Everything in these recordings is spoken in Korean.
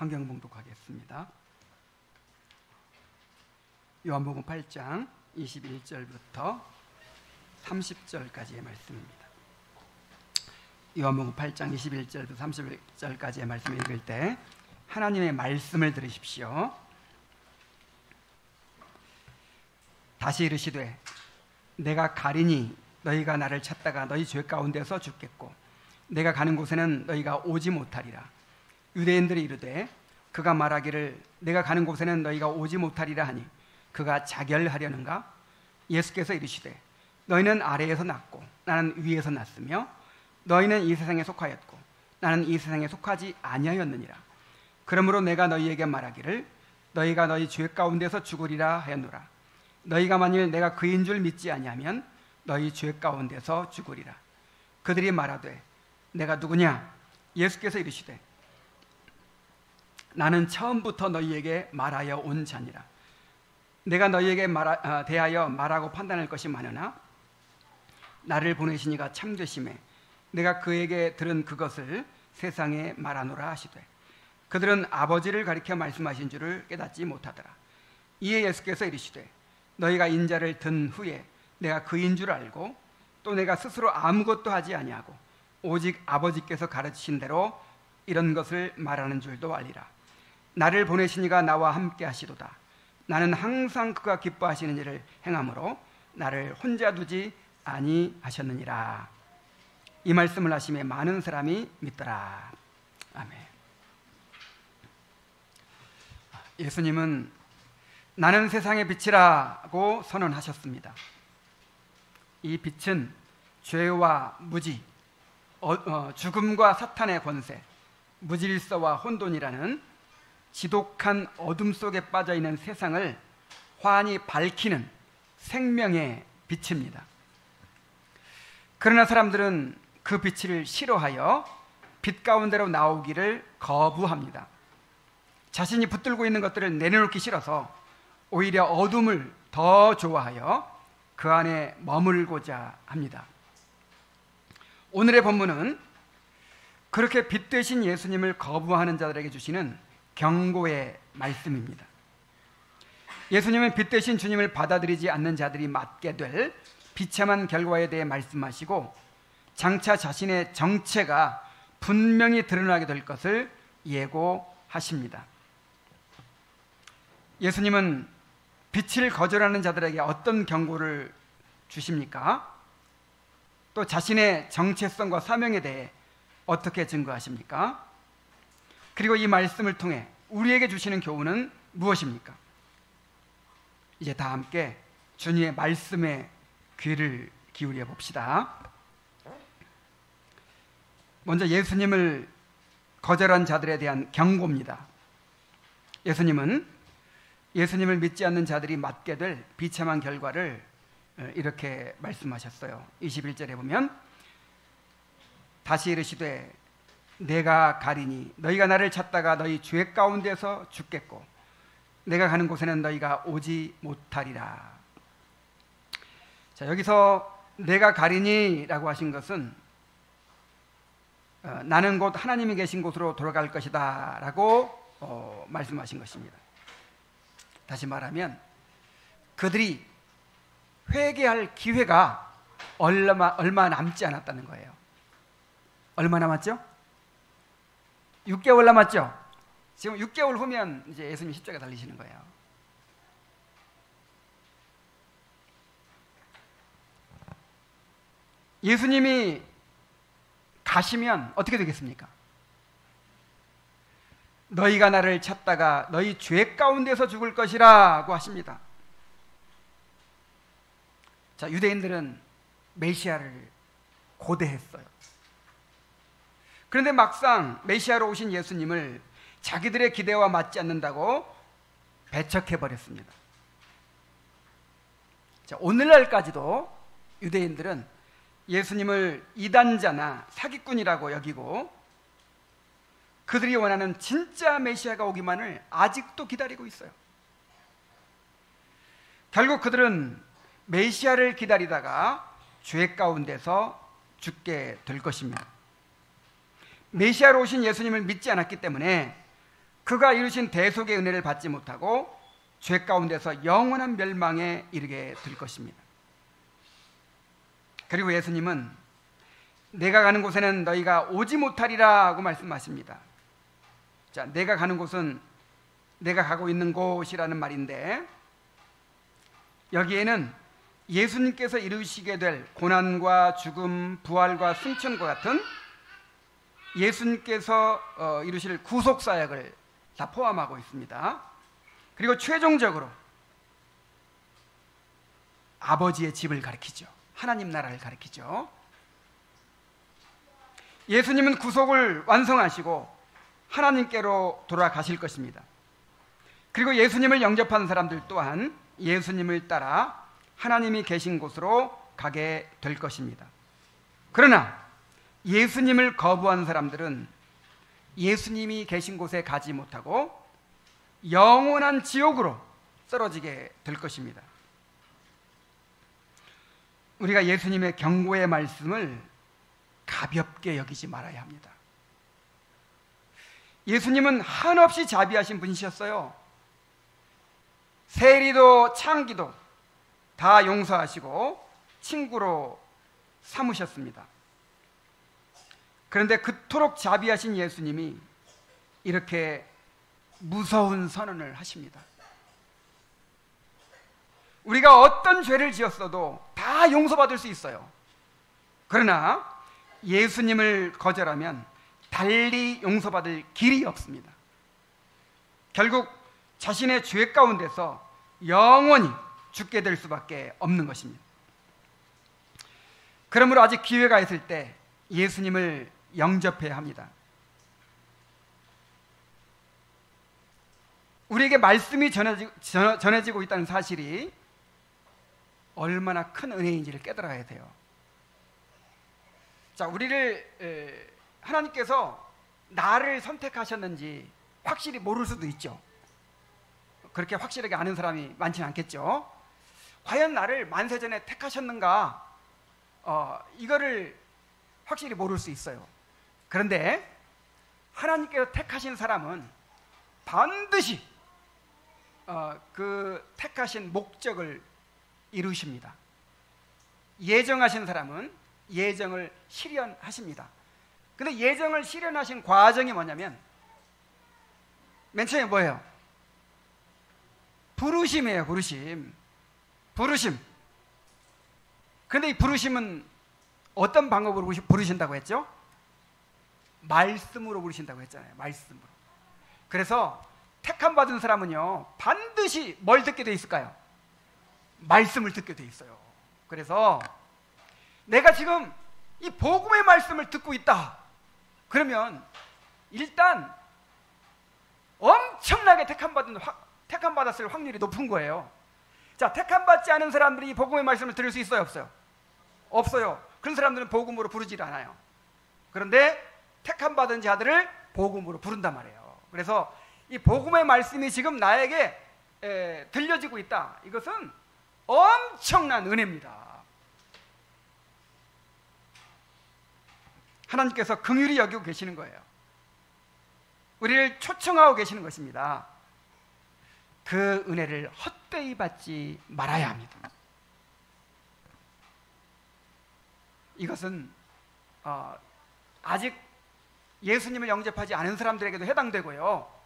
성경 봉독하겠습니다. 요한복음 8장 21절부터 30절까지의 말씀입니다. 요한복음 8장 21절부터 30절까지의 말씀을 읽을 때 하나님의 말씀을 들으십시오. 다시 이르시되 내가 가리니 너희가 나를 찾다가 너희 죄 가운데서 죽겠고 내가 가는 곳에는 너희가 오지 못하리라. 유대인들이 이르되 그가 말하기를 내가 가는 곳에는 너희가 오지 못하리라 하니 그가 자결하려는가? 예수께서 이르시되 너희는 아래에서 났고 나는 위에서 났으며 너희는 이 세상에 속하였고 나는 이 세상에 속하지 아니하였느니라. 그러므로 내가 너희에게 말하기를 너희가 너희 죄 가운데서 죽으리라 하였노라. 너희가 만일 내가 그인 줄 믿지 아니하면 너희 죄 가운데서 죽으리라. 그들이 말하되 내가 누구냐? 예수께서 이르시되 나는 처음부터 너희에게 말하여 온 자니라. 내가 너희에게 대하여 말하고 판단할 것이 많으나 나를 보내신 이가 참되심에 내가 그에게 들은 그것을 세상에 말하노라 하시되 그들은 아버지를 가리켜 말씀하신 줄을 깨닫지 못하더라. 이에 예수께서 이르시되 너희가 인자를 든 후에 내가 그인 줄 알고 또 내가 스스로 아무것도 하지 아니하고 오직 아버지께서 가르치신 대로 이런 것을 말하는 줄도 알리라. 나를 보내신 이가 나와 함께 하시도다. 나는 항상 그가 기뻐하시는 일을 행함으로 나를 혼자 두지 아니하셨느니라. 이 말씀을 하심에 많은 사람이 믿더라. 아멘. 예수님은 나는 세상의 빛이라고 선언하셨습니다. 이 빛은 죄와 무지, 죽음과 사탄의 권세, 무질서와 혼돈이라는 지독한 어둠 속에 빠져있는 세상을 환히 밝히는 생명의 빛입니다. 그러나 사람들은 그 빛을 싫어하여 빛 가운데로 나오기를 거부합니다. 자신이 붙들고 있는 것들을 내려놓기 싫어서 오히려 어둠을 더 좋아하여 그 안에 머물고자 합니다. 오늘의 본문은 그렇게 빛 되신 예수님을 거부하는 자들에게 주시는 경고의 말씀입니다. 예수님은 빛 되신 주님을 받아들이지 않는 자들이 맞게 될 비참한 결과에 대해 말씀하시고 장차 자신의 정체가 분명히 드러나게 될 것을 예고하십니다. 예수님은 빛을 거절하는 자들에게 어떤 경고를 주십니까? 또 자신의 정체성과 사명에 대해 어떻게 증거하십니까? 그리고 이 말씀을 통해 우리에게 주시는 교훈은 무엇입니까? 이제 다 함께 주님의 말씀에 귀를 기울여 봅시다. 먼저 예수님을 거절한 자들에 대한 경고입니다. 예수님은 예수님을 믿지 않는 자들이 맞게 될 비참한 결과를 이렇게 말씀하셨어요. 21절에 보면 다시 이르시되 내가 가리니 너희가 나를 찾다가 너희 죄 가운데서 죽겠고 내가 가는 곳에는 너희가 오지 못하리라. 자, 여기서 내가 가리니 라고 하신 것은 나는 곧 하나님이 계신 곳으로 돌아갈 것이다 라고 말씀하신 것입니다. 다시 말하면 그들이 회개할 기회가 얼마 남지 않았다는 거예요. 얼마 남았죠? 6개월 남았죠? 지금 6개월 후면 이제 예수님이 십자가에 달리시는 거예요. 예수님이 가시면 어떻게 되겠습니까? 너희가 나를 찾다가 너희 죄 가운데서 죽을 것이라고 하십니다. 자, 유대인들은 메시아를 고대했어요. 그런데 막상 메시아로 오신 예수님을 자기들의 기대와 맞지 않는다고 배척해버렸습니다. 자, 오늘날까지도 유대인들은 예수님을 이단자나 사기꾼이라고 여기고 그들이 원하는 진짜 메시아가 오기만을 아직도 기다리고 있어요. 결국 그들은 메시아를 기다리다가 죄 가운데서 죽게 될 것입니다. 메시아로 오신 예수님을 믿지 않았기 때문에 그가 이루신 대속의 은혜를 받지 못하고 죄 가운데서 영원한 멸망에 이르게 될 것입니다. 그리고 예수님은 내가 가는 곳에는 너희가 오지 못하리라고 말씀하십니다. 자, 내가 가는 곳은 내가 가고 있는 곳이라는 말인데, 여기에는 예수님께서 이루시게 될 고난과 죽음, 부활과 승천과 같은 예수님께서 이루실 구속사역을 다 포함하고 있습니다. 그리고 최종적으로 아버지의 집을 가리키죠. 하나님 나라를 가리키죠. 예수님은 구속을 완성하시고 하나님께로 돌아가실 것입니다. 그리고 예수님을 영접한 사람들 또한 예수님을 따라 하나님이 계신 곳으로 가게 될 것입니다. 그러나 예수님을 거부한 사람들은 예수님이 계신 곳에 가지 못하고 영원한 지옥으로 떨어지게 될 것입니다. 우리가 예수님의 경고의 말씀을 가볍게 여기지 말아야 합니다. 예수님은 한없이 자비하신 분이셨어요. 세리도 창기도 다 용서하시고 친구로 삼으셨습니다. 그런데 그토록 자비하신 예수님이 이렇게 무서운 선언을 하십니다. 우리가 어떤 죄를 지었어도 다 용서받을 수 있어요. 그러나 예수님을 거절하면 달리 용서받을 길이 없습니다. 결국 자신의 죄 가운데서 영원히 죽게 될 수밖에 없는 것입니다. 그러므로 아직 기회가 있을 때 예수님을 영접해야 합니다. 우리에게 말씀이 전해지고 있다는 사실이 얼마나 큰 은혜인지를 깨달아야 돼요. 자, 우리를 하나님께서 나를 선택하셨는지 확실히 모를 수도 있죠. 그렇게 확실하게 아는 사람이 많지는 않겠죠. 과연 나를 만세전에 택하셨는가, 이거를 확실히 모를 수 있어요. 그런데 하나님께서 택하신 사람은 반드시 그 택하신 목적을 이루십니다. 예정하신 사람은 예정을 실현하십니다. 근데 예정을 실현하신 과정이 뭐냐면 맨 처음에 뭐예요? 부르심이에요. 부르심. 그런데 이 부르심은 어떤 방법으로 부르신다고 했죠? 말씀으로 부르신다고 했잖아요. 말씀으로. 그래서 택함 받은 사람은요 반드시 뭘 듣게 돼 있을까요? 말씀을 듣게 돼 있어요. 그래서 내가 지금 이 복음의 말씀을 듣고 있다 그러면 일단 엄청나게 택함 받았을 확률이 높은 거예요. 자, 택함 받지 않은 사람들이 이 복음의 말씀을 들을 수 있어요, 없어요? 없어요. 그런 사람들은 복음으로 부르질 않아요. 그런데 택함 받은 자들을 복음으로 부른단 말이에요. 그래서 이 복음의 말씀이 지금 나에게 들려지고 있다. 이것은 엄청난 은혜입니다. 하나님께서 긍휼히 여기고 계시는 거예요. 우리를 초청하고 계시는 것입니다. 그 은혜를 헛되이 받지 말아야 합니다. 이것은 아직 예수님을 영접하지 않은 사람들에게도 해당되고요,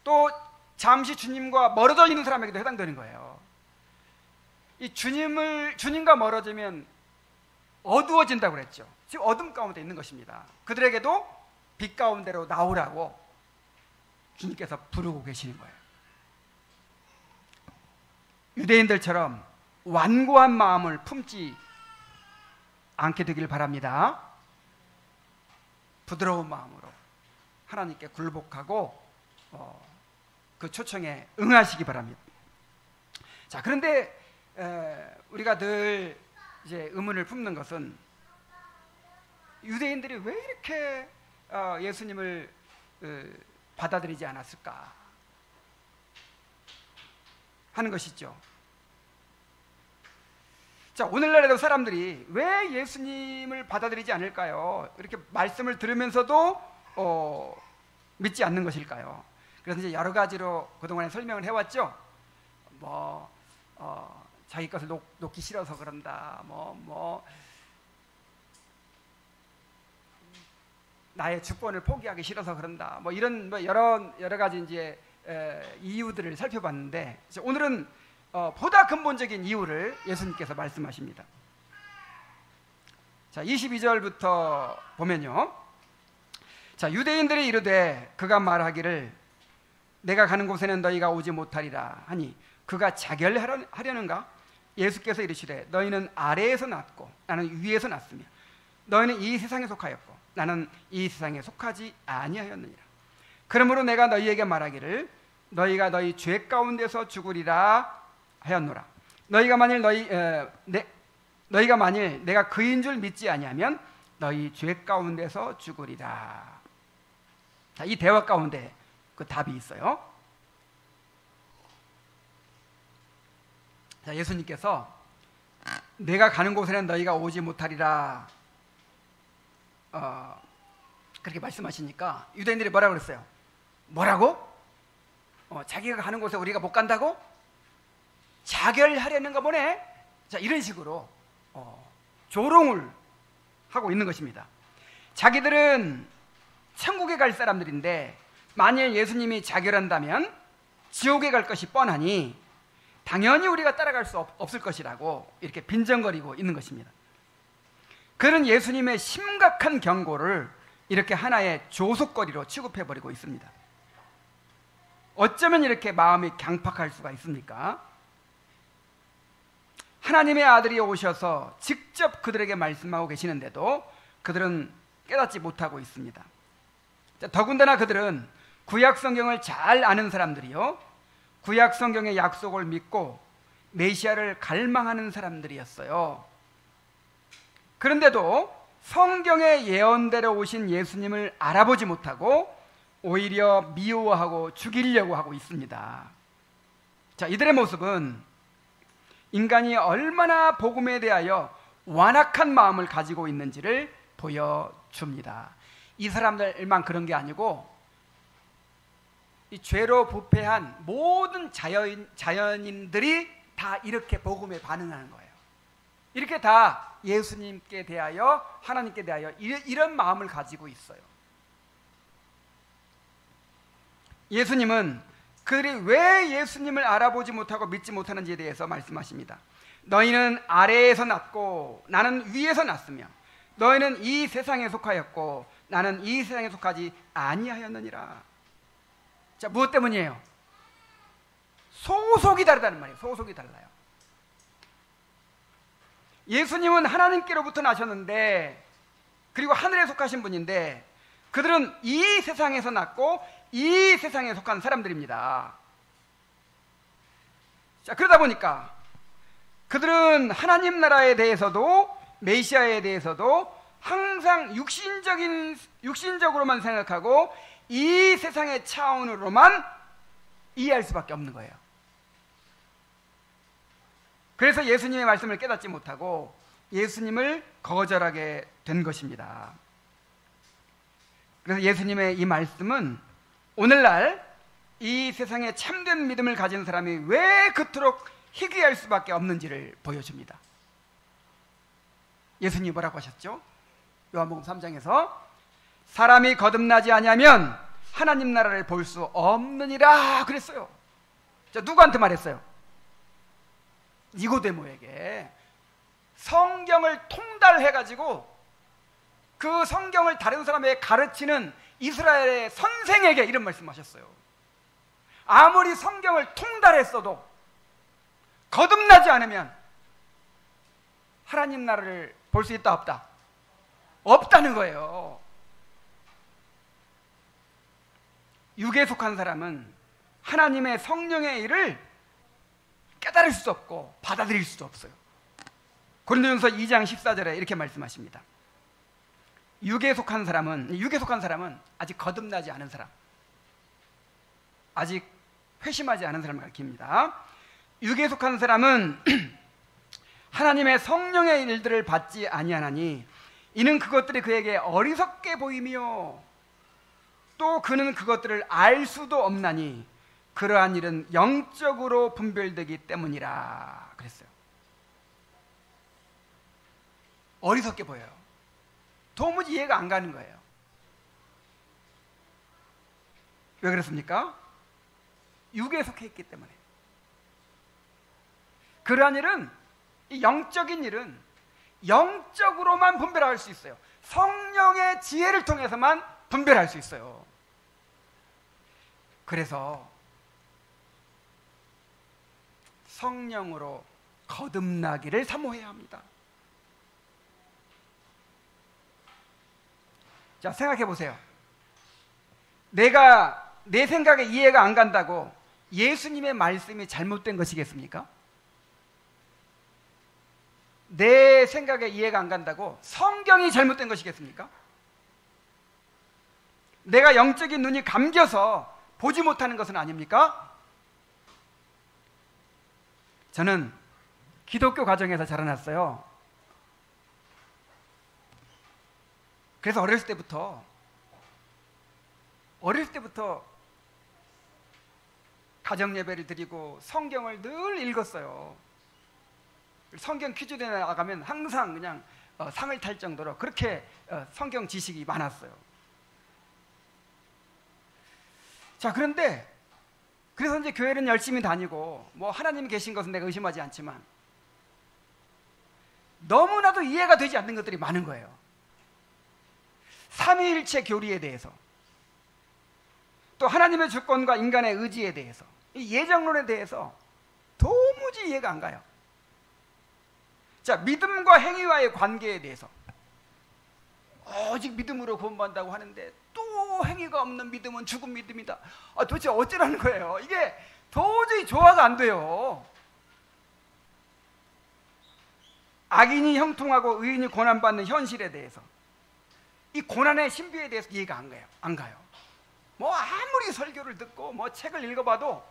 또 잠시 주님과 멀어져 있는 사람에게도 해당되는 거예요. 이 주님과 멀어지면 어두워진다고 그랬죠. 지금 어둠 가운데 있는 것입니다. 그들에게도 빛 가운데로 나오라고 주님께서 부르고 계시는 거예요. 유대인들처럼 완고한 마음을 품지 않게 되길 바랍니다. 부드러운 마음으로 하나님께 굴복하고 그 초청에 응하시기 바랍니다. 자, 그런데 우리가 늘 이제 의문을 품는 것은 유대인들이 왜 이렇게 예수님을 받아들이지 않았을까 하는 것이죠. 자, 오늘날에도 사람들이 왜 예수님을 받아들이지 않을까요? 이렇게 말씀을 들으면서도 믿지 않는 것일까요? 그래서 이제 여러 가지로 그동안에 설명을 해왔죠. 자기 것을 놓기 싫어서 그런다. 나의 주권을 포기하기 싫어서 그런다. 이런 여러 가지 이제 이유들을 살펴봤는데, 오늘은 보다 근본적인 이유를 예수님께서 말씀하십니다. 자, 22절부터 보면요. 자, 유대인들이 이르되 그가 말하기를 내가 가는 곳에는 너희가 오지 못하리라 하니 그가 자결하려는가? 예수께서 이르시되 너희는 아래에서 났고 나는 위에서 났으며 너희는 이 세상에 속하였고 나는 이 세상에 속하지 아니하였느니라. 그러므로 내가 너희에게 말하기를 너희가 너희 죄 가운데서 죽으리라 하였노라. 너희가 만일 내가 그인 줄 믿지 아니하면 너희 죄 가운데서 죽으리라. 자, 이 대화 가운데 그 답이 있어요. 자, 예수님께서 내가 가는 곳에는 너희가 오지 못하리라 그렇게 말씀하시니까 유대인들이 뭐라고 그랬어요? 뭐라고? 자기가 가는 곳에 우리가 못 간다고? 자결하려는가 보네. 자, 이런 식으로 조롱을 하고 있는 것입니다. 자기들은 천국에 갈 사람들인데 만일 예수님이 자결한다면 지옥에 갈 것이 뻔하니 당연히 우리가 따라갈 수 없을 것이라고 이렇게 빈정거리고 있는 것입니다. 그런 예수님의 심각한 경고를 이렇게 하나의 조속거리로 취급해버리고 있습니다. 어쩌면 이렇게 마음이 강팍할 수가 있습니까? 하나님의 아들이 오셔서 직접 그들에게 말씀하고 계시는데도 그들은 깨닫지 못하고 있습니다. 더군다나 그들은 구약 성경을 잘 아는 사람들이요, 구약 성경의 약속을 믿고 메시아를 갈망하는 사람들이었어요. 그런데도 성경의 예언대로 오신 예수님을 알아보지 못하고 오히려 미워하고 죽이려고 하고 있습니다. 자, 이들의 모습은 인간이 얼마나 복음에 대하여 완악한 마음을 가지고 있는지를 보여줍니다. 이 사람들만 그런 게 아니고 이 죄로 부패한 모든 자연인들이 다 이렇게 복음에 반응하는 거예요. 이렇게 다 예수님께 대하여, 하나님께 대하여 이런 마음을 가지고 있어요. 예수님은 그들이 왜 예수님을 알아보지 못하고 믿지 못하는지에 대해서 말씀하십니다. 너희는 아래에서 났고 나는 위에서 났으며 너희는 이 세상에 속하였고 나는 이 세상에 속하지 아니하였느니라. 자, 무엇 때문이에요? 소속이 다르다는 말이에요. 소속이 달라요. 예수님은 하나님께로부터 나셨는데, 그리고 하늘에 속하신 분인데 그들은 이 세상에서 났고 이 세상에 속한 사람들입니다. 자, 그러다 보니까 그들은 하나님 나라에 대해서도 메시아에 대해서도 항상 육신적으로만 생각하고 이 세상의 차원으로만 이해할 수밖에 없는 거예요. 그래서 예수님의 말씀을 깨닫지 못하고 예수님을 거절하게 된 것입니다. 그래서 예수님의 이 말씀은 오늘날 이 세상에 참된 믿음을 가진 사람이 왜 그토록 희귀할 수밖에 없는지를 보여줍니다. 예수님이 뭐라고 하셨죠? 요한복음 3장에서 사람이 거듭나지 아니하면 하나님 나라를 볼 수 없느니라 그랬어요. 자, 누구한테 말했어요? 니고데모에게. 성경을 통달해가지고 그 성경을 다른 사람에게 가르치는 이스라엘의 선생에게 이런 말씀하셨어요. 아무리 성경을 통달했어도 거듭나지 않으면 하나님 나라를 볼 수 있다 없다? 없다는 거예요. 육에 속한 사람은 하나님의 성령의 일을 깨달을 수 없고 받아들일 수도 없어요. 고린도전서 2장 14절에 이렇게 말씀하십니다. 육에 속한 사람은 아직 거듭나지 않은 사람, 아직 회심하지 않은 사람을 가리킵니다. 육에 속한 사람은 하나님의 성령의 일들을 받지 아니하나니 이는 그것들이 그에게 어리석게 보이며 또 그는 그것들을 알 수도 없나니 그러한 일은 영적으로 분별되기 때문이라 그랬어요. 어리석게 보여요. 도무지 이해가 안 가는 거예요. 왜 그렇습니까? 육에 속해 있기 때문에. 그러한 일은, 이 영적인 일은 영적으로만 분별할 수 있어요. 성령의 지혜를 통해서만 분별할 수 있어요. 그래서 성령으로 거듭나기를 사모해야 합니다. 자, 생각해 보세요. 내가 내 생각에 이해가 안 간다고 예수님의 말씀이 잘못된 것이겠습니까? 내 생각에 이해가 안 간다고 성경이 잘못된 것이겠습니까? 내가 영적인 눈이 감겨서 보지 못하는 것은 아닙니까? 저는 기독교 가정에서 자라났어요. 그래서 어렸을 때부터 가정 예배를 드리고 성경을 늘 읽었어요. 성경 퀴즈대에 나가면 항상 그냥 상을 탈 정도로 그렇게 성경 지식이 많았어요. 자, 그런데 그래서 이제 교회는 열심히 다니고 뭐 하나님이 계신 것은 내가 의심하지 않지만 너무나도 이해가 되지 않는 것들이 많은 거예요. 삼위일체 교리에 대해서, 또 하나님의 주권과 인간의 의지에 대해서, 이 예정론에 대해서 도무지 이해가 안 가요. 자, 믿음과 행위와의 관계에 대해서 오직 믿음으로 구원받는다고 하는데 또 행위가 없는 믿음은 죽은 믿음이다. 도대체 어쩌라는 거예요? 이게 도저히 조화가 안 돼요. 악인이 형통하고 의인이 고난받는 현실에 대해서, 이 고난의 신비에 대해서 이해가 안 가요. 뭐 아무리 설교를 듣고 뭐 책을 읽어봐도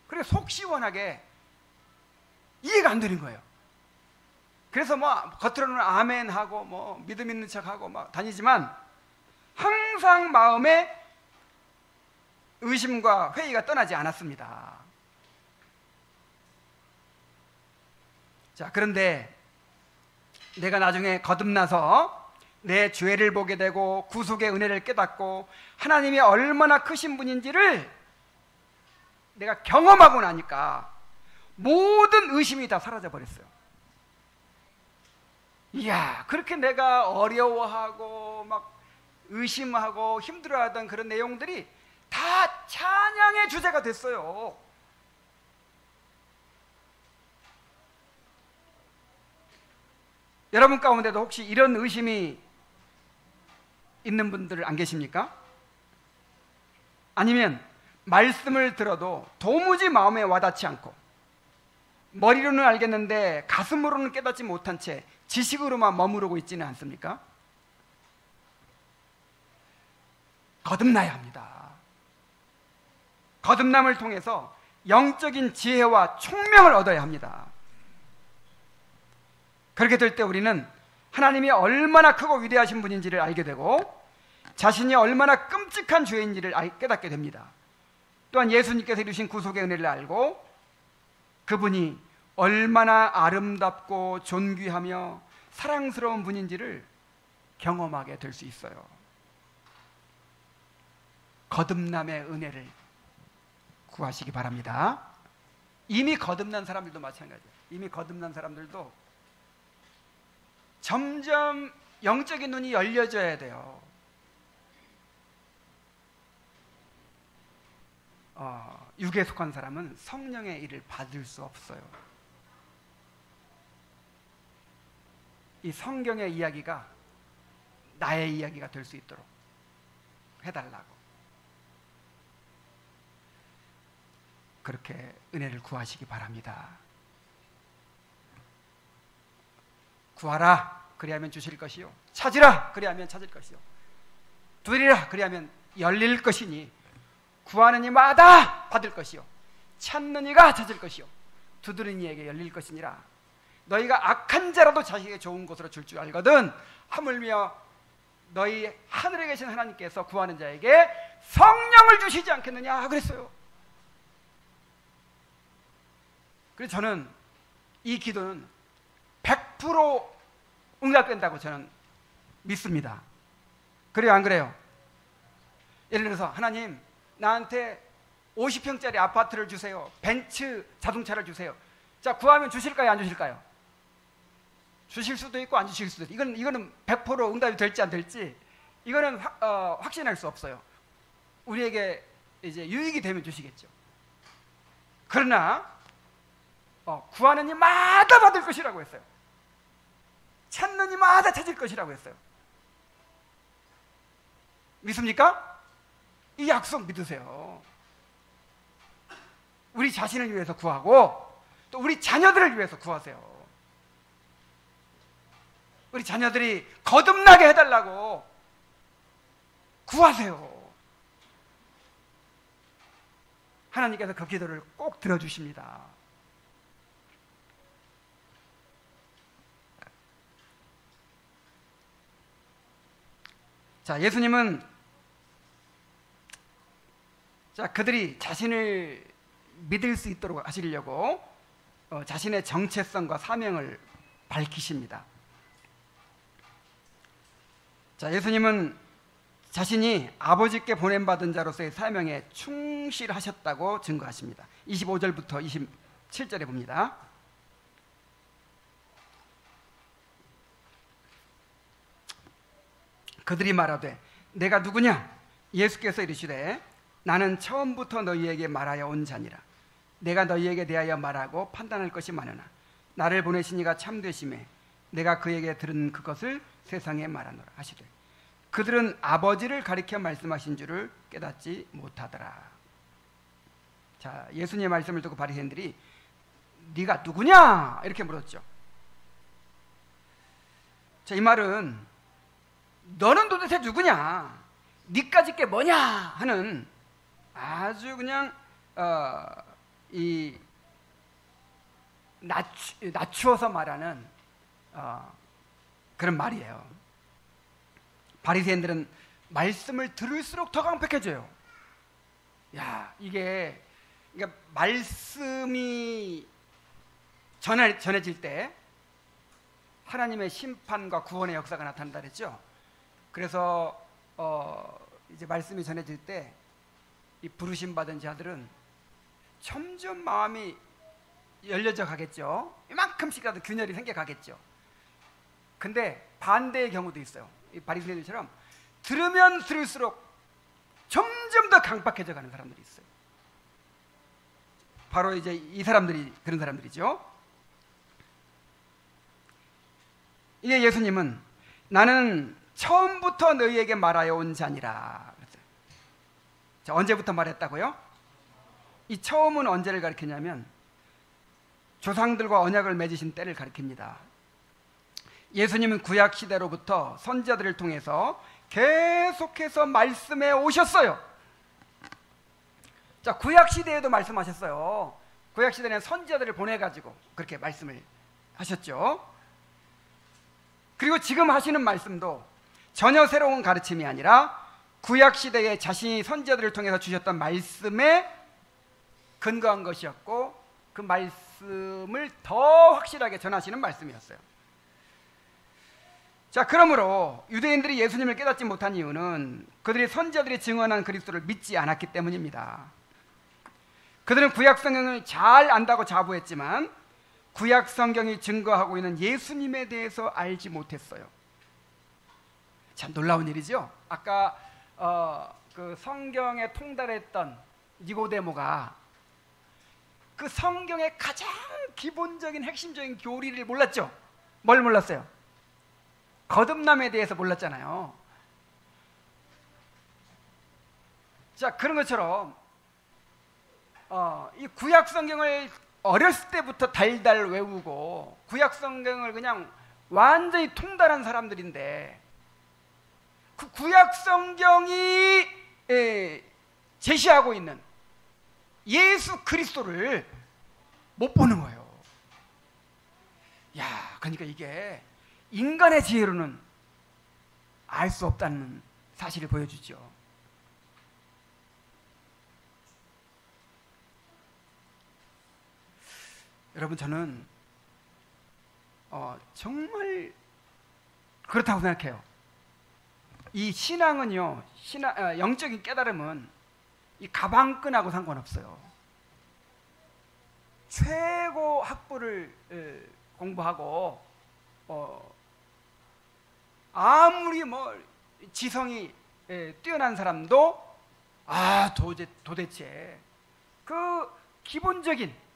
그래 속 시원하게 이해가 안 되는 거예요. 그래서 뭐 겉으로는 아멘 하고 뭐 믿음 있는 척 하고 막 다니지만 항상 마음에 의심과 회의가 떠나지 않았습니다. 자, 그런데 내가 나중에 거듭나서 내 죄를 보게 되고 구속의 은혜를 깨닫고 하나님이 얼마나 크신 분인지를 내가 경험하고 나니까 모든 의심이 다 사라져 버렸어요. 이야, 그렇게 내가 어려워하고 막 의심하고 힘들어하던 그런 내용들이 다 찬양의 주제가 됐어요. 여러분 가운데도 혹시 이런 의심이 있는 분들 안 계십니까? 아니면 말씀을 들어도 도무지 마음에 와닿지 않고 머리로는 알겠는데 가슴으로는 깨닫지 못한 채 지식으로만 머무르고 있지는 않습니까? 거듭나야 합니다. 거듭남을 통해서 영적인 지혜와 총명을 얻어야 합니다. 그렇게 될 때 우리는 하나님이 얼마나 크고 위대하신 분인지를 알게 되고 자신이 얼마나 끔찍한 죄인지를 깨닫게 됩니다. 또한 예수님께서 이루신 구속의 은혜를 알고 그분이 얼마나 아름답고 존귀하며 사랑스러운 분인지를 경험하게 될 수 있어요. 거듭남의 은혜를 구하시기 바랍니다. 이미 거듭난 사람들도 마찬가지예요. 이미 거듭난 사람들도 점점 영적인 눈이 열려져야 돼요. 육에 속한 사람은 성령의 일을 받을 수 없어요. 이 성경의 이야기가 나의 이야기가 될 수 있도록 해달라고 그렇게 은혜를 구하시기 바랍니다. 구하라 그리하면 주실 것이요 찾으라 그리하면 찾을 것이요 두드리라 그리하면 열릴 것이니 구하는 이마다 받을 것이요 찾는 이가 찾을 것이요 두드리는 이에게 열릴 것이니라. 너희가 악한 자라도 자식에게 좋은 곳으로 줄 줄 알거든 하물며 너희 하늘에 계신 하나님께서 구하는 자에게 성령을 주시지 않겠느냐 그랬어요. 그래서 저는 이 기도는 100% 응답된다고 저는 믿습니다. 그래요, 안 그래요? 예를 들어서 하나님 나한테 50평짜리 아파트를 주세요. 벤츠 자동차를 주세요. 자, 구하면 주실까요, 안 주실까요? 주실 수도 있고 안 주실 수도 있고, 이거는 100% 응답이 될지 안 될지 이거는 확신할 수 없어요. 우리에게 이제 유익이 되면 주시겠죠. 그러나 구하는 이마다 받을 것이라고 했어요. 찾는 이마다 찾을 것이라고 했어요. 믿습니까? 이 약속 믿으세요. 우리 자신을 위해서 구하고 또 우리 자녀들을 위해서 구하세요. 우리 자녀들이 거듭나게 해달라고 구하세요. 하나님께서 그 기도를 꼭 들어주십니다. 자, 예수님은 그들이 자신을 믿을 수 있도록 하시려고 자신의 정체성과 사명을 밝히십니다. 자, 예수님은 자신이 아버지께 보냄받은 자로서의 사명에 충실하셨다고 증거하십니다. 25절부터 27절에 봅니다. 그들이 말하되 내가 누구냐? 예수께서 이르시되 나는 처음부터 너희에게 말하여 온 자니라. 내가 너희에게 대하여 말하고 판단할 것이 많으나 나를 보내신 이가 참되심에 내가 그에게 들은 그것을 세상에 말하노라 하시되 그들은 아버지를 가리켜 말씀하신 줄을 깨닫지 못하더라. 자, 예수님의 말씀을 듣고 바리새인들이 네가 누구냐? 이렇게 물었죠. 자, 이 말은 너는 도대체 누구냐? 니까짓 게 뭐냐? 하는 아주 그냥 낮추어서 말하는 그런 말이에요. 바리새인들은 말씀을 들을수록 더 강팍해져요. 야, 이게 그러니까 말씀이 전해질 때 하나님의 심판과 구원의 역사가 나타난다 그랬죠. 그래서 이제 말씀이 전해질 때 이 부르심 받은 자들은 점점 마음이 열려져 가겠죠. 이만큼씩이라도 균열이 생겨 가겠죠. 근데 반대의 경우도 있어요. 이 바리새인들처럼 들으면 들을수록 점점 더 강박해져 가는 사람들이 있어요. 바로 이제 이 사람들이 그런 사람들이죠. 이게 예수님은 나는 처음부터 너희에게 말하여 온 자니라 그랬어요. 자, 언제부터 말했다고요? 이 처음은 언제를 가리키냐면 조상들과 언약을 맺으신 때를 가리킵니다. 예수님은 구약 시대로부터 선지자들을 통해서 계속해서 말씀해 오셨어요. 자, 구약 시대에도 말씀하셨어요. 구약 시대는 선지자들을 보내가지고 그렇게 말씀을 하셨죠. 그리고 지금 하시는 말씀도 전혀 새로운 가르침이 아니라 구약 시대에 자신이 선지자들을 통해서 주셨던 말씀에 근거한 것이었고 그 말씀을 더 확실하게 전하시는 말씀이었어요. 자, 그러므로 유대인들이 예수님을 깨닫지 못한 이유는 그들이 선지자들이 증언한 그리스도를 믿지 않았기 때문입니다. 그들은 구약 성경을 잘 안다고 자부했지만 구약 성경이 증거하고 있는 예수님에 대해서 알지 못했어요. 참 놀라운 일이죠. 아까 그 성경에 통달했던 니고데모가 그 성경의 가장 기본적인 핵심적인 교리를 몰랐죠. 뭘 몰랐어요? 거듭남에 대해서 몰랐잖아요. 자, 그런 것처럼 이 구약 성경을 어렸을 때부터 달달 외우고 구약 성경을 그냥 완전히 통달한 사람들인데 그 구약 성경이 제시하고 있는 예수 그리스도를 못 보는 거예요. 야, 그러니까 이게 인간의 지혜로는 알 수 없다는 사실을 보여주죠. 여러분, 저는 정말 그렇다고 생각해요. 이 신앙은요, 영적인 깨달음은 이 가방끈하고 상관없어요. 최고 학부를 공부하고 아무리 뭐 지성이 뛰어난 사람도 도대체 그 기본적인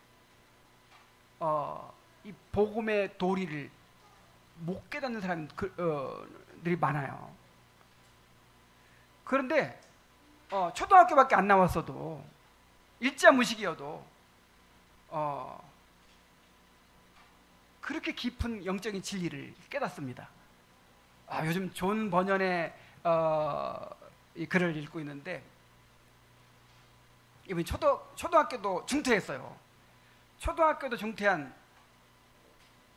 이 복음의 도리를 못 깨닫는 사람들이 많아요. 그런데 초등학교밖에 안 나왔어도 일자무식이어도 그렇게 깊은 영적인 진리를 깨닫습니다. 요즘 존 버년의 이 글을 읽고 있는데, 이분이 초등학교도 중퇴했어요. 초등학교도 중퇴한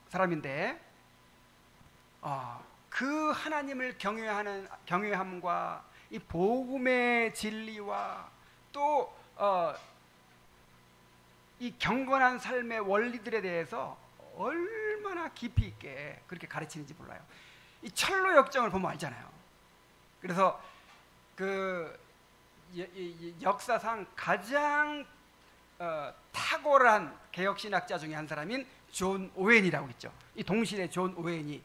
사람인데 그 하나님을 경외함과 이 복음의 진리와 또 이 경건한 삶의 원리들에 대해서 얼마나 깊이 있게 그렇게 가르치는지 몰라요. 이 철로 역정을 보면 알잖아요. 그래서 그 역사상 가장 탁월한 개혁신학자 중에 한 사람인 존 오웬이라고 있죠. 이 동실의 존 오웬이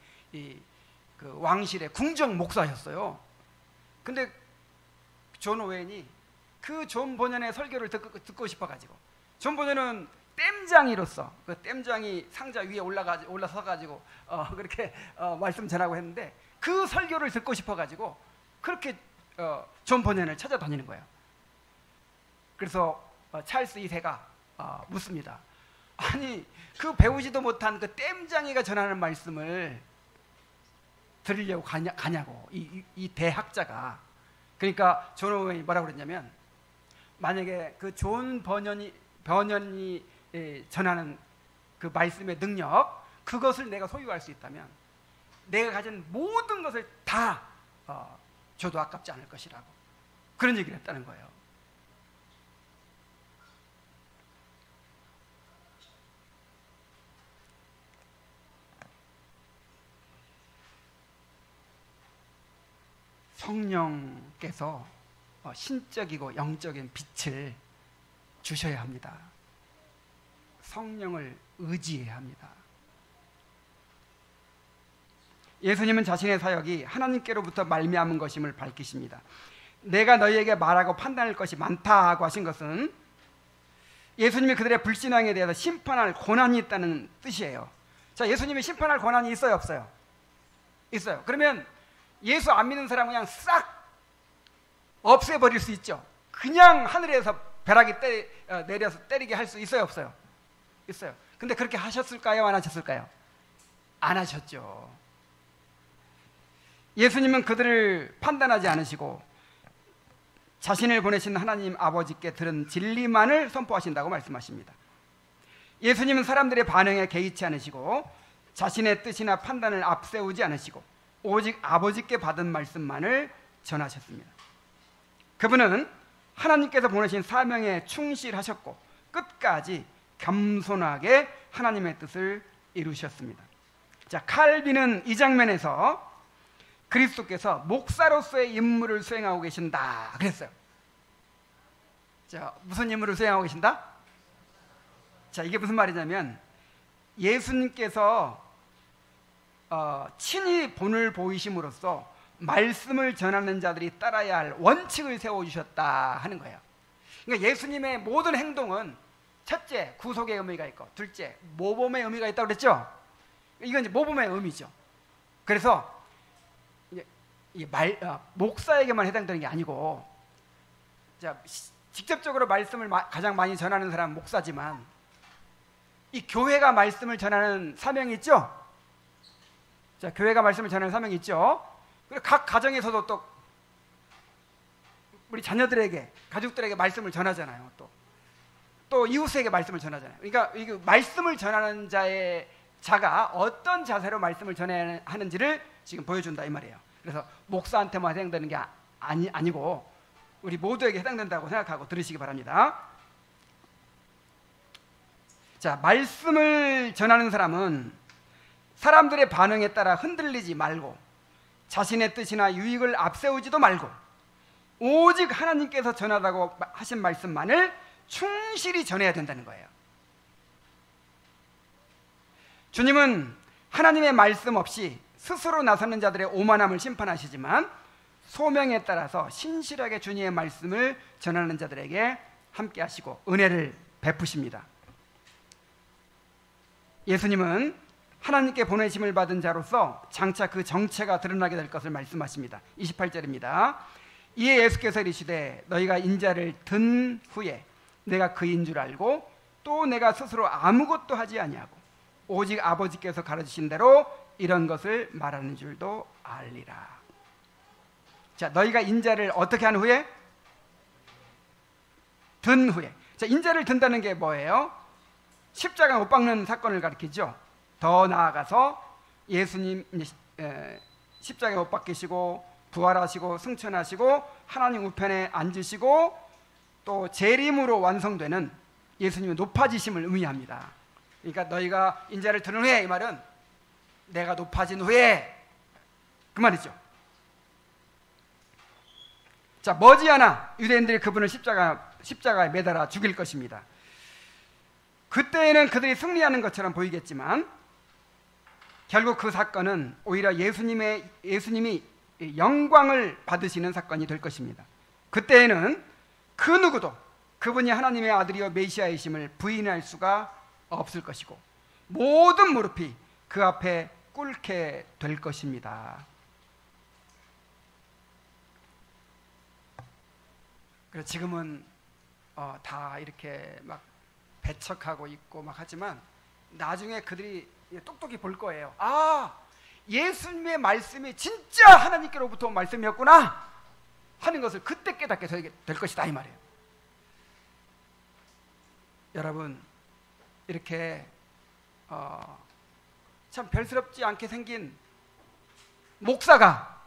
그 왕실의 궁정 목사였어요. 근데 존 오웬이 그 존 버년의 설교를 듣고 싶어가지고, 존 버년은 땜장이로서 그 땜장이 상자 위에 올라서가지고 그렇게 말씀 전하고 했는데, 그 설교를 듣고 싶어가지고 그렇게 존 버년을 찾아다니는 거예요. 그래서 찰스 2세가 묻습니다. 아니, 그 배우지도 못한 그 땜장이가 전하는 말씀을 들으려고 가냐고, 이 대학자가. 그러니까 존 오웬이 뭐라고 그랬냐면, 만약에 그 존 버년이 전하는 그 말씀의 능력, 그것을 내가 소유할 수 있다면 내가 가진 모든 것을 다 줘도 아깝지 않을 것이라고, 그런 얘기를 했다는 거예요. 성령께서 신적이고 영적인 빛을 주셔야 합니다. 성령을 의지해야 합니다. 예수님은 자신의 사역이 하나님께로부터 말미암은 것임을 밝히십니다. 내가 너희에게 말하고 판단할 것이 많다고 하신 것은 예수님이 그들의 불신앙에 대해서 심판할 권한이 있다는 뜻이에요. 자, 예수님이 심판할 권한이 있어요, 없어요? 있어요. 그러면 예수 안 믿는 사람은 그냥 싹 없애버릴 수 있죠. 그냥 하늘에서 벼락이 내려서 때리게 할 수 있어요, 없어요? 있어요. 근데 그렇게 하셨을까요, 안 하셨을까요? 안 하셨죠. 예수님은 그들을 판단하지 않으시고 자신을 보내신 하나님 아버지께 들은 진리만을 선포하신다고 말씀하십니다. 예수님은 사람들의 반응에 개의치 않으시고 자신의 뜻이나 판단을 앞세우지 않으시고 오직 아버지께 받은 말씀만을 전하셨습니다. 그분은 하나님께서 보내신 사명에 충실하셨고 끝까지 겸손하게 하나님의 뜻을 이루셨습니다. 자, 칼빈은 이 장면에서 그리스도께서 목사로서의 임무를 수행하고 계신다 그랬어요. 자, 무슨 임무를 수행하고 계신다? 자, 이게 무슨 말이냐면 예수님께서 친히 본을 보이심으로써 말씀을 전하는 자들이 따라야 할 원칙을 세워주셨다 하는 거예요. 그러니까 예수님의 모든 행동은 첫째, 구속의 의미가 있고, 둘째, 모범의 의미가 있다고 그랬죠? 이건 이제 모범의 의미죠. 그래서 목사에게만 해당되는 게 아니고, 자, 직접적으로 말씀을 가장 많이 전하는 사람은 목사지만 이 교회가 말씀을 전하는 사명이 있죠? 자, 교회가 말씀을 전하는 사명이 있죠? 그리고 각 가정에서도 또 우리 자녀들에게, 가족들에게 말씀을 전하잖아요. 또 이웃에게 말씀을 전하잖아요. 그러니까 이 말씀을 전하는 자가 어떤 자세로 말씀을 전해야 하는지를 지금 보여준다 이 말이에요. 그래서 목사한테만 해당되는 게 아니고 우리 모두에게 해당된다고 생각하고 들으시기 바랍니다. 자, 말씀을 전하는 사람은 사람들의 반응에 따라 흔들리지 말고 자신의 뜻이나 유익을 앞세우지도 말고 오직 하나님께서 전하라고 하신 말씀만을 충실히 전해야 된다는 거예요. 주님은 하나님의 말씀 없이 스스로 나서는 자들의 오만함을 심판하시지만 소명에 따라서 신실하게 주님의 말씀을 전하는 자들에게 함께 하시고 은혜를 베푸십니다. 예수님은 하나님께 보내심을 받은 자로서 장차 그 정체가 드러나게 될 것을 말씀하십니다. 28절입니다. 이에 예수께서 이르시되 너희가 인자를 든 후에 내가 그인 줄 알고 또 내가 스스로 아무것도 하지 아니하고 오직 아버지께서 가르치신 대로 이런 것을 말하는 줄도 알리라. 자, 너희가 인자를 어떻게 한 후에? 든 후에. 자, 인자를 든다는 게 뭐예요? 십자가 못 박는 사건을 가리키죠. 더 나아가서 예수님 십자가에 못 박히시고 부활하시고 승천하시고 하나님 우편에 앉으시고 또 재림으로 완성되는 예수님의 높아지심을 의미합니다. 그러니까 너희가 인자를 드는 후에, 이 말은 내가 높아진 후에 그 말이죠. 자, 머지않아 유대인들이 그분을 십자가에 매달아 죽일 것입니다. 그때에는 그들이 승리하는 것처럼 보이겠지만 결국 그 사건은 오히려 예수님이 영광을 받으시는 사건이 될 것입니다. 그때에는 그 누구도 그분이 하나님의 아들이요 메시아이심을 부인할 수가 없을 것이고 모든 무릎이 그 앞에 꿇게 될 것입니다. 그래서 지금은 다 이렇게 막 배척하고 있고 막 하지만 나중에 그들이 똑똑히 볼 거예요. 아, 예수님의 말씀이 진짜 하나님께로부터 온 말씀이었구나 하는 것을 그때 깨닫게 될 것이다, 이 말이에요. 여러분, 이렇게 참 별스럽지 않게 생긴 목사가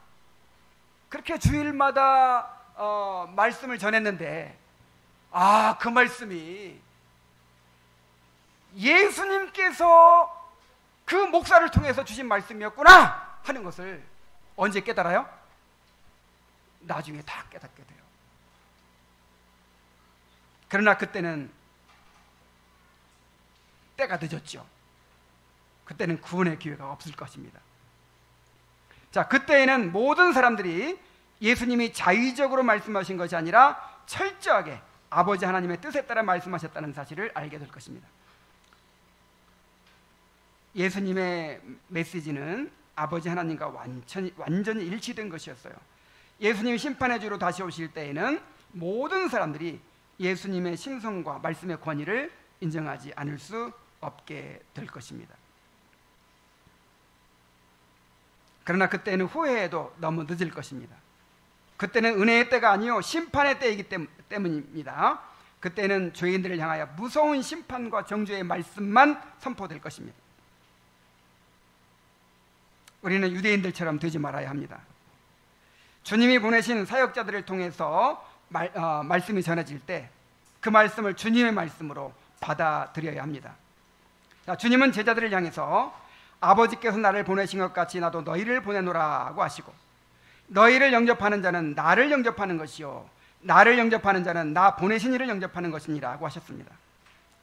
그렇게 주일마다 말씀을 전했는데 그 말씀이 예수님께서 그 목사를 통해서 주신 말씀이었구나 하는 것을 언제 깨달아요? 나중에 다 깨닫게 돼요. 그러나 그때는 때가 늦었죠. 그때는 구원의 기회가 없을 것입니다. 자, 그때에는 모든 사람들이 예수님이 자의적으로 말씀하신 것이 아니라 철저하게 아버지 하나님의 뜻에 따라 말씀하셨다는 사실을 알게 될 것입니다. 예수님의 메시지는 아버지 하나님과 완전히 일치된 것이었어요. 예수님이 심판의 주로 다시 오실 때에는 모든 사람들이 예수님의 신성과 말씀의 권위를 인정하지 않을 수 없게 될 것입니다. 그러나 그때는 후회해도 너무 늦을 것입니다. 그때는 은혜의 때가 아니요 심판의 때이기 때문입니다. 그때는 죄인들을 향하여 무서운 심판과 정죄의 말씀만 선포될 것입니다. 우리는 유대인들처럼 되지 말아야 합니다. 주님이 보내신 사역자들을 통해서 말씀이 전해질 때 그 말씀을 주님의 말씀으로 받아들여야 합니다. 자, 주님은 제자들을 향해서 아버지께서 나를 보내신 것 같이 나도 너희를 보내노라고 하시고 너희를 영접하는 자는 나를 영접하는 것이요 나를 영접하는 자는 나 보내신 이를 영접하는 것이니라고 하셨습니다.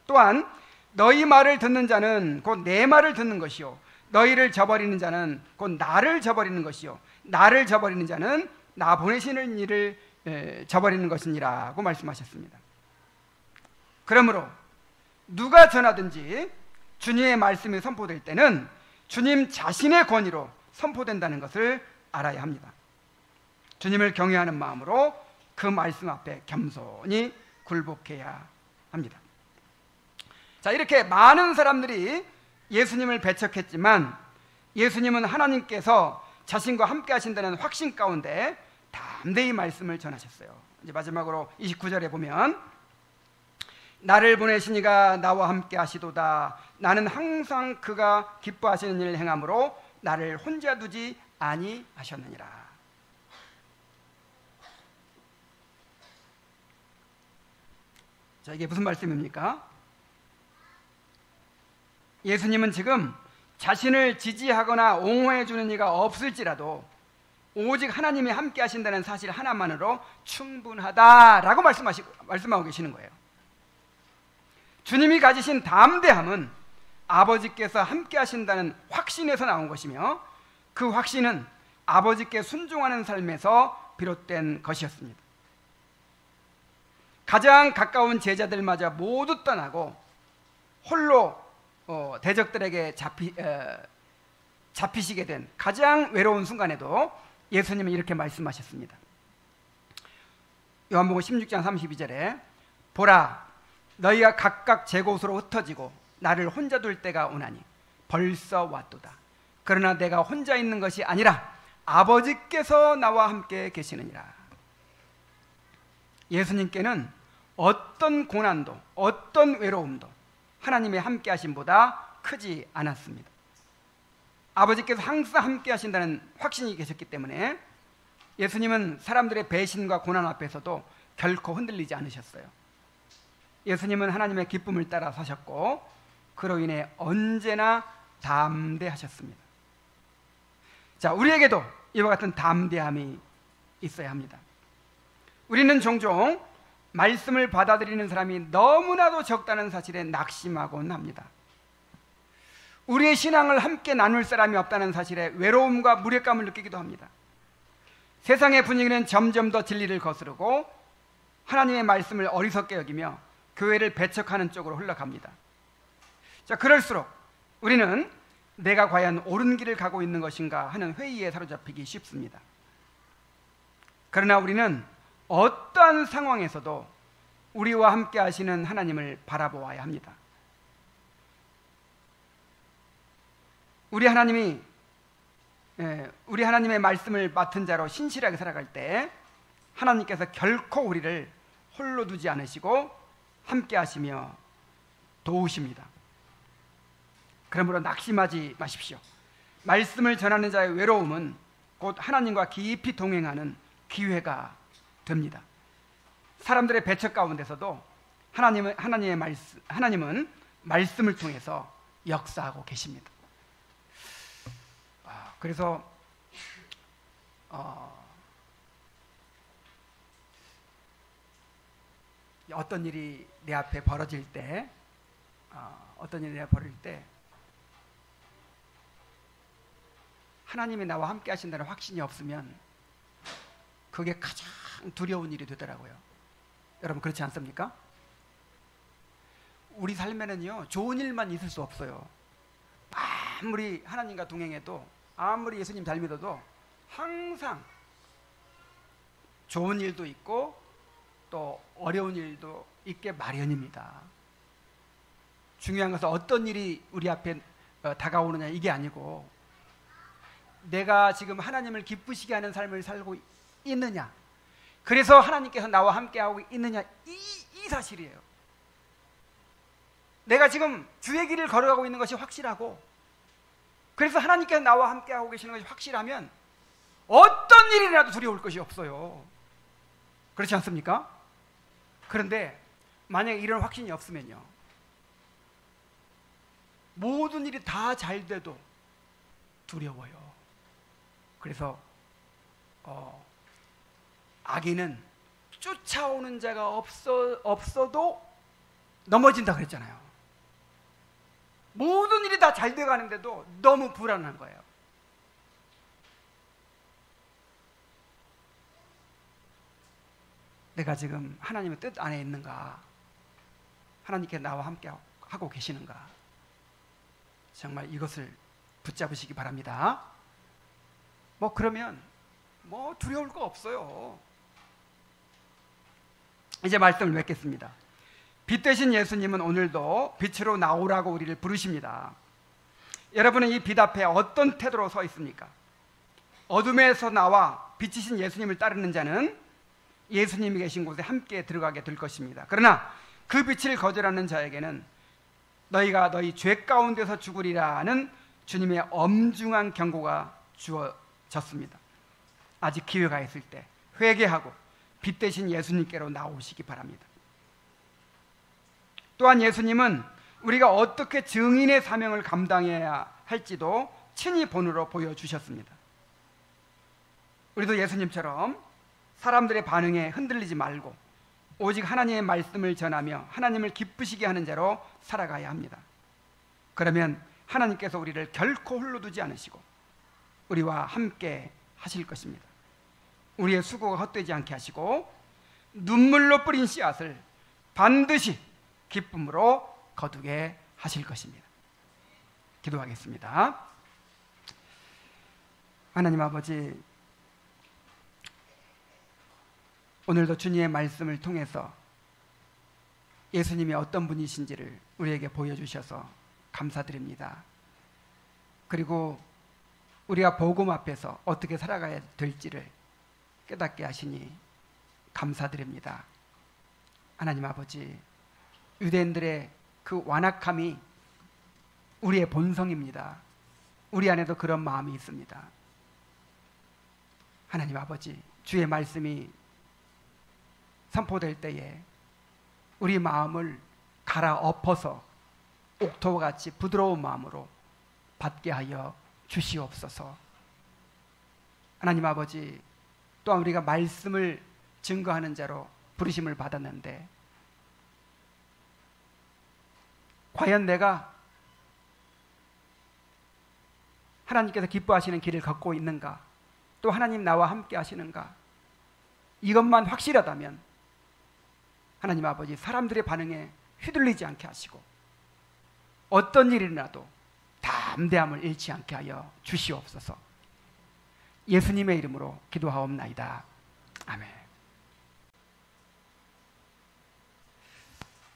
또한 너희 말을 듣는 자는 곧 내 말을 듣는 것이요 너희를 저버리는 자는 곧 나를 저버리는 것이요 나를 저버리는 자는 나 보내시는 이를 저버리는 것이니라고 말씀하셨습니다. 그러므로 누가 전하든지 주님의 말씀이 선포될 때는 주님 자신의 권위로 선포된다는 것을 알아야 합니다. 주님을 경외하는 마음으로 그 말씀 앞에 겸손히 굴복해야 합니다. 자, 이렇게 많은 사람들이 예수님을 배척했지만 예수님은 하나님께서 자신과 함께 하신다는 확신 가운데 담대히 말씀을 전하셨어요. 이제 마지막으로 29절에 보면 나를 보내신 이가 나와 함께 하시도다. 나는 항상 그가 기뻐하시는 일을 행함으로 나를 혼자 두지 아니하셨느니라. 자, 이게 무슨 말씀입니까? 예수님은 지금 자신을 지지하거나 옹호해 주는 이가 없을지라도 오직 하나님이 함께 하신다는 사실 하나만으로 충분하다라고 말씀하고 계시는 거예요. 주님이 가지신 담대함은 아버지께서 함께 하신다는 확신에서 나온 것이며, 그 확신은 아버지께 순종하는 삶에서 비롯된 것이었습니다. 가장 가까운 제자들마저 모두 떠나고 홀로 대적들에게 잡히시게 된 가장 외로운 순간에도 예수님은 이렇게 말씀하셨습니다. 요한복음 16장 32절에 보라, 너희가 각각 제 곳으로 흩어지고 나를 혼자 둘 때가 오나니 벌써 왔도다. 그러나 내가 혼자 있는 것이 아니라 아버지께서 나와 함께 계시느니라. 예수님께는 어떤 고난도 어떤 외로움도 하나님의 함께 하심보다 크지 않았습니다. 아버지께서 항상 함께 하신다는 확신이 계셨기 때문에 예수님은 사람들의 배신과 고난 앞에서도 결코 흔들리지 않으셨어요. 예수님은 하나님의 기쁨을 따라 사셨고 그로 인해 언제나 담대하셨습니다. 자, 우리에게도 이와 같은 담대함이 있어야 합니다. 우리는 종종 말씀을 받아들이는 사람이 너무나도 적다는 사실에 낙심하곤 합니다. 우리의 신앙을 함께 나눌 사람이 없다는 사실에 외로움과 무력감을 느끼기도 합니다. 세상의 분위기는 점점 더 진리를 거스르고 하나님의 말씀을 어리석게 여기며 교회를 배척하는 쪽으로 흘러갑니다. 자, 그럴수록 우리는 내가 과연 옳은 길을 가고 있는 것인가 하는 회의에 사로잡히기 쉽습니다. 그러나 우리는 어떠한 상황에서도 우리와 함께 하시는 하나님을 바라보아야 합니다. 우리 하나님의 말씀을 맡은 자로 신실하게 살아갈 때 하나님께서 결코 우리를 홀로 두지 않으시고 함께 하시며 도우십니다. 그러므로 낙심하지 마십시오. 말씀을 전하는 자의 외로움은 곧 하나님과 깊이 동행하는 기회가 됩니다. 사람들의 배척 가운데서도 하나님은 말씀을 통해서 역사하고 계십니다. 그래서 어떤 일이 내 앞에 벌어질 때 하나님이 나와 함께 하신다는 확신이 없으면 그게 가장 두려운 일이 되더라고요. 여러분 그렇지 않습니까? 우리 삶에는요 좋은 일만 있을 수 없어요. 아무리 하나님과 동행해도 아무리 예수님 잘 믿어도 항상 좋은 일도 있고 또 어려운 일도 있게 마련입니다. 중요한 것은 어떤 일이 우리 앞에 다가오느냐 이게 아니고 내가 지금 하나님을 기쁘시게 하는 삶을 살고 있느냐, 그래서 하나님께서 나와 함께하고 있느냐, 이 사실이에요. 내가 지금 주의 길을 걸어가고 있는 것이 확실하고 그래서 하나님께서 나와 함께하고 계시는 것이 확실하면 어떤 일이라도 두려울 것이 없어요. 그렇지 않습니까? 그런데 만약에 이런 확신이 없으면요 모든 일이 다 잘 돼도 두려워요. 그래서 악인은 쫓아오는 자가 없어도 넘어진다 그랬잖아요. 모든 일이 다 잘 돼가는데도 너무 불안한 거예요. 내가 지금 하나님의 뜻 안에 있는가? 하나님께 나와 함께 하고 계시는가? 정말 이것을 붙잡으시기 바랍니다. 그러면 두려울 거 없어요. 이제 말씀을 맺겠습니다. 빛 되신 예수님은 오늘도 빛으로 나오라고 우리를 부르십니다. 여러분은 이 빛 앞에 어떤 태도로 서 있습니까? 어둠에서 나와 빛이신 예수님을 따르는 자는 예수님이 계신 곳에 함께 들어가게 될 것입니다. 그러나 그 빛을 거절하는 자에게는 너희가 너희 죄 가운데서 죽으리라는 주님의 엄중한 경고가 주어졌습니다. 아직 기회가 있을 때 회개하고 빛 대신 예수님께로 나오시기 바랍니다. 또한 예수님은 우리가 어떻게 증인의 사명을 감당해야 할지도 친히 본으로 보여주셨습니다. 우리도 예수님처럼 사람들의 반응에 흔들리지 말고 오직 하나님의 말씀을 전하며 하나님을 기쁘시게 하는 자로 살아가야 합니다. 그러면 하나님께서 우리를 결코 홀로 두지 않으시고 우리와 함께 하실 것입니다. 우리의 수고가 헛되지 않게 하시고 눈물로 뿌린 씨앗을 반드시 기쁨으로 거두게 하실 것입니다. 기도하겠습니다. 하나님 아버지, 오늘도 주님의 말씀을 통해서 예수님이 어떤 분이신지를 우리에게 보여주셔서 감사드립니다. 그리고 우리가 복음 앞에서 어떻게 살아가야 될지를 깨닫게 하시니 감사드립니다. 하나님 아버지, 유대인들의 그 완악함이 우리의 본성입니다. 우리 안에도 그런 마음이 있습니다. 하나님 아버지, 주의 말씀이 선포될 때에 우리 마음을 갈아엎어서 옥토와 같이 부드러운 마음으로 받게 하여 주시옵소서. 하나님 아버지, 또한 우리가 말씀을 증거하는 자로 부르심을 받았는데 과연 내가 하나님께서 기뻐하시는 길을 걷고 있는가? 또 하나님 나와 함께 하시는가? 이것만 확실하다면 하나님 아버지, 사람들의 반응에 휘둘리지 않게 하시고 어떤 일이 나도 담대함을 잃지 않게 하여 주시옵소서. 예수님의 이름으로 기도하옵나이다. 아멘.